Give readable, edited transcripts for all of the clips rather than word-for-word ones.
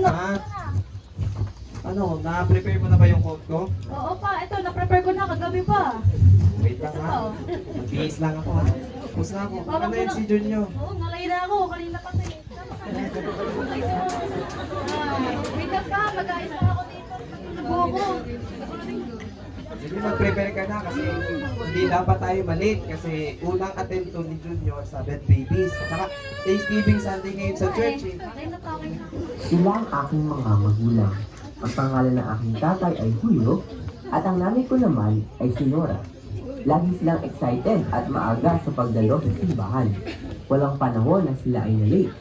Ano? Ano, na-prepare mo na ba yung coat ko? Oo pa, ito, na-prepare ko na kagabi pa. Wait lang ha. Magbihis lang ako ha. Tapos na ako. Ano na yun si Junyo? Oo, nalay na ako. Kanina pa tayo. Wait lang ka, mag-ayos na ako dito. Nabuko. Sige, mag-prepare ka na kasi hindi dapat tayo malit kasi unang attend to ni Junior sa Dead Babies. Saka Thanksgiving Sunday ngayon sa church eh. Okay na, okay na. Sila ang aking mga magulang. Ang pangalan ng aking tatay ay Julio at ang nanay ko naman ay si Nora. Lagi silang excited at maaga sa pagdalo sa simbahan. Walang panahon na sila ay na-late.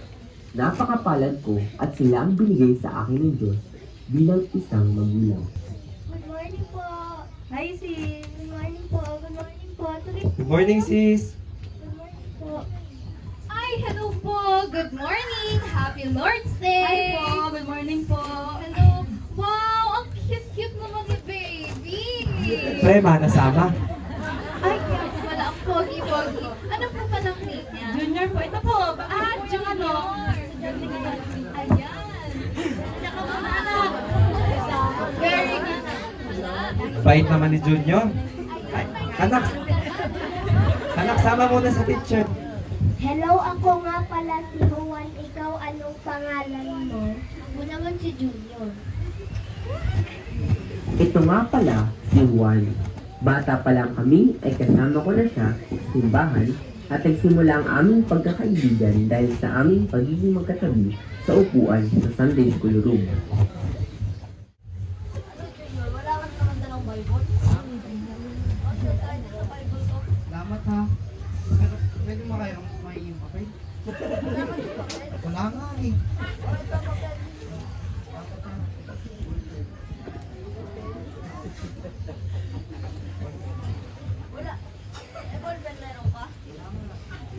Napakapalad ko at sila ang binigay sa akin ng Diyos bilang isang magulang. Good morning po. Hi, sis. Good morning po. Good morning po. Good morning sis! Good morning po. Ay, hello po! Good morning! Happy Lord's Hi Day! po. Good morning po. Hello! Wow! Ang cute-cute naman ni baby! Pre, manasama. Ay, kaya po pala ang pogi-pogi. Ano po palang name niya? Junior po. Ito po. Ah, Junior! Ayan! Tsaka mga anak! Very good! Bait naman ni Junior. Ay, anak! Anak, sama muna sa teacher. Hello, ako nga pala si Juan. Ikaw, anong pangalan mo? Ako naman si Junior. Ito nga pala si Juan. Bata pa lang kami ay kasama ko na siya sa simbahan at nagsimula ang aming pagkakaibigan dahil sa aming pagiging magkatabi sa upuan sa Sunday School room. Wala ka naman dalang Bible? Salamat ha. Pwede mo kayong mahiing papel? Wala nga eh. Wala. Eh, ballpen meron ka?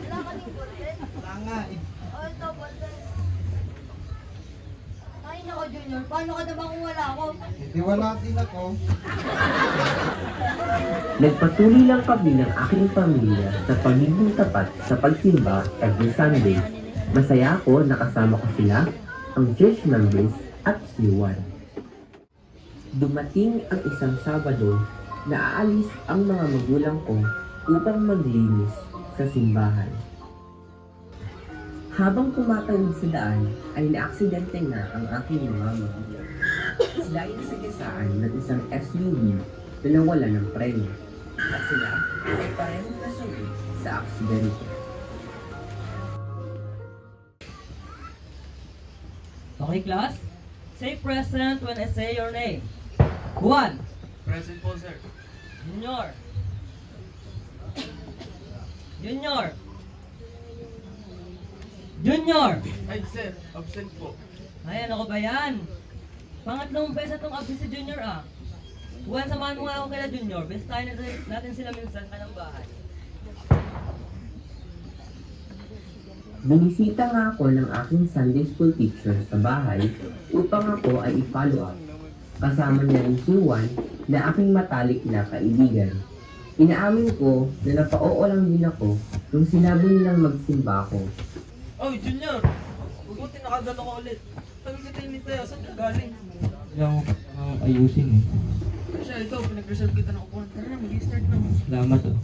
Wala ka din ballpen? Wala nga eh. Oh, ito, ballpen. Ay, nako, Junior. Paano ka naman kung wala ako? Hindi wala din ako. Nagpatuloy lang kami ng aking pamilya sa pagiging tapat sa pagsimba every Sunday. Masaya ako nakasama ko sila, ang church members at si Juan. Dumating ang isang Sabado na aalis ang mga magulang ko upang maglinis sa simbahan. Habang tumatawid sa daan ay naaksidente na ang aking mga magulang. Sila ay nasagasaan ng isang SUV na nawala ng preno at sila ay parehong nasawi sa aksidente. Okay, class? Say present when I say your name. Juan. Present po sir. Junior. Junior. Junior. Ay sir, absent po. Ay, ano ko ba yan? Pangatlong beses itong absent si Junior ah. Juan, samahan mo nga ako kila Junior. Best tayo natin sila minsan sa ng bahay. Bumisita nga ako ng aking Sunday school teacher sa bahay upang ako ay i-follow up. Kasama niya rin si Juan na aking matalik na kaibigan. Inaamin ko na napao lang din ako nung sinabi nilang magsimba ako. Oh, Junior! Buti nakadalo ka ulit. Tagal kita inintay, saan ka galing? Lang ayusin eh. Siya, ito, pinag-reserve kita ng upuan. Tara na, mag-start na. Salamat oh.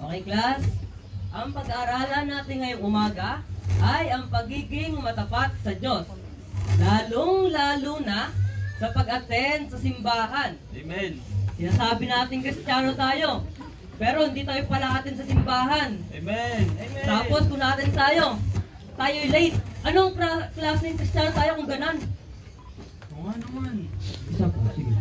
Okay, class? Ang pag-aaralan natin ngayong umaga ay ang pagiging matapat sa Diyos. Lalong-lalo na sa pag-attend sa simbahan. Amen! Sinasabi natin Kristiyano tayo, pero hindi tayo pala atin sa simbahan. Amen! Amen! Tapos kung natin tayo'y late. Anong klase ng Kristiyano tayo kung ganan? Oo nga naman. Isa pa, sige.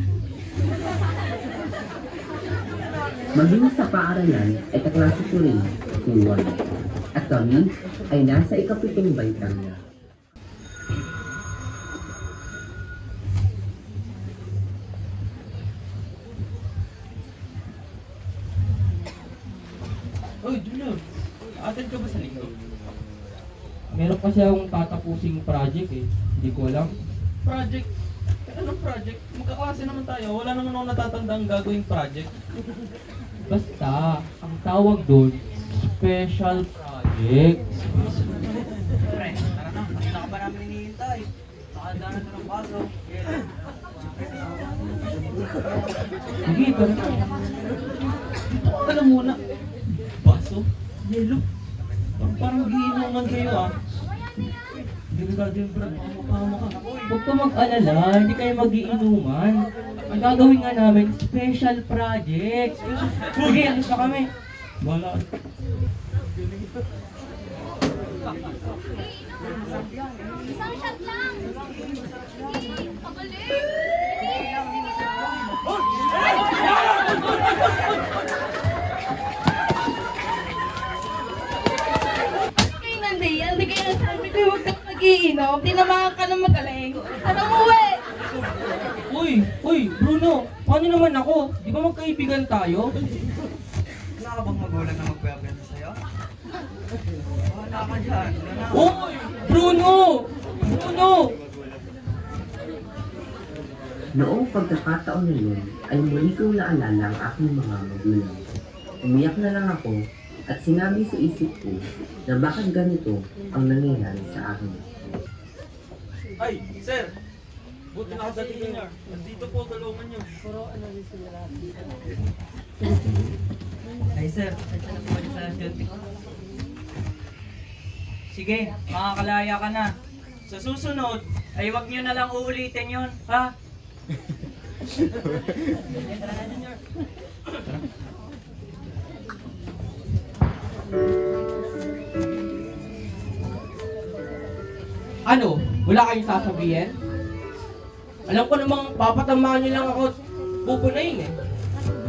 Maging sa paaralan ay kaklase ko rin si Juan. At kami ay nasa ikapitong baitang niya. Oh, Junior! Attend ka ba sa linggo? Meron kasi akong tatapusing project eh. Hindi ko alam. Project? Anong project? Magkaklase naman tayo. Wala naman ako natatanda ang gagawing project. Basta, ang tawag doon, special project. Pre, tara na. Kanina ka ba namin hinihintay? Saka Sige, tara. Alam mo na. Baso? Yelo? Parang giinuman kayo ah. Delikado yung brad. Mukha ka. Huwag ka mag-alala, hindi kayo mag-iinuman. Ang gagawin nga namin, special project. Sige, alis na kami. Wala. Isang shot lang. Pabalik. Kayo nandiyan, hindi kayo nasabi ko huwag kang mag-iinom. Tinamaan ka ng magaling. Ano mo Uy, Bruno, paano naman ako? Di ba magkaibigan tayo? Wala ka bang magulang na magpapenta sa'yo? Wala ka dyan. Uy, Bruno! Noong pagkakataon na yun, ay muli kong naalala ang aking mga magulang. Umiyak na lang ako at sinabi sa isip ko na bakit ganito ang nangyayari sa akin. Ay, sir! Buti nakadating niya. Dito po, tulungan niyo. Ay sir, pasensya na po kayo sa duty ko. Sige, makakalaya ka na. Sa susunod, ay wag nyo na lang uulitin yun, ha? Tara na, Junior. Ano? Wala kayong sasabihin? Alam ko namang papatamaan niyo lang ako at pupunayin eh.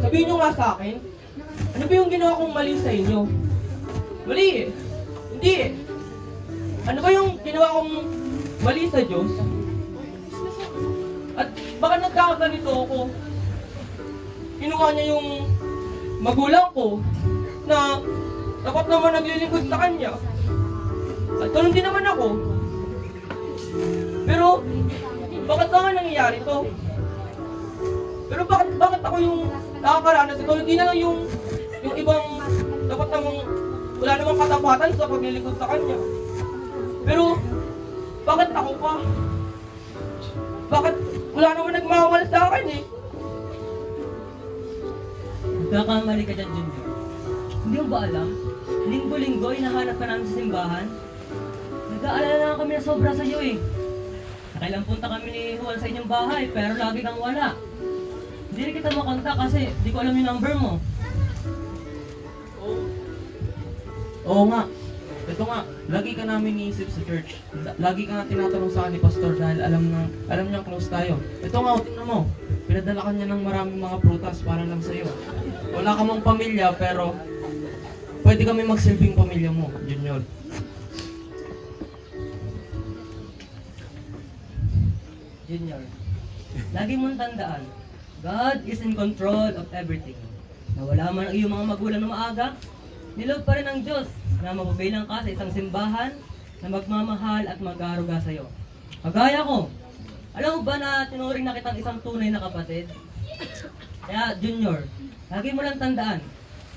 Sabihin niyo nga sa akin, ano ba yung ginawa kong mali sa inyo? Mali eh. Hindi eh. Ano ba yung ginawa kong mali sa Diyos? At baka nagkakaganito ako. Kinuha niya yung magulang ko na dapat naman naglilingkod sa kanya. At ganun din naman ako. Pero, bakit naman nangyayari to? Pero bakit ako yung nakakaranas ito? Hindi na lang yung ibang dapat namang wala namang katapatan sa paglilingkod sa kanya. Pero, bakit ako pa? Bakit wala naman nagmamahal sa akin eh? Nagkakamali ka dyan, Junior. Hindi mo ba alam? Linggo-linggo, hinahanap ka namin sa simbahan. Nag-aalala na kami na sobra sa'yo eh. Nakailang punta kami ni Juan sa inyong bahay, pero lagi kang wala. Hindi rin kita makontak kasi di ko alam yung number mo. Oo nga. Ito nga, lagi ka namin iniisip sa church. Lagi ka nga tinatanong sa akin ni Pastor dahil alam niyang close tayo. Ito nga, tingnan mo. Pinadala ka niya ng maraming mga prutas para lang sa'yo. Wala ka mong pamilya pero pwede kami magsilbing pamilya mo, Junior. Junior, lagi mong tandaan, God is in control of everything. Nawala man ang iyong mga magulang na maaga, nilog pa rin ng Diyos na mapabilang ka sa isang simbahan na magmamahal at mag-aaruga sa'yo. Kagaya ko, alam mo ba na tinuring na kitang isang tunay na kapatid? Kaya, Junior, lagi mo lang tandaan,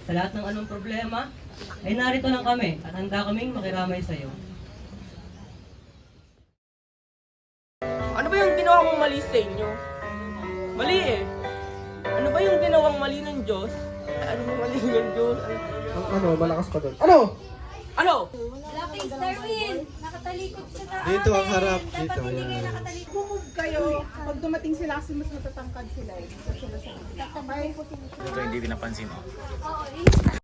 sa lahat ng anong problema, ay narito lang kami at handa kaming makiramay sa'yo. Ano ba yung ginawa kong mali sa inyo? Mali eh. Ano ba yung ginawang mali ng Diyos? Ano ba mali ng Diyos? Malakas pa doon. Ano? Lucky Starwin. Nakatalikod siya sa Dito ang harap. Dapat Dito, hindi yan. kayo nakatalikod. Bumog kayo, pag dumating sila kasi mas matatangkad sila eh. Dito sila sa Tatabay ko Ito hindi pinapansin. Oh. Oo,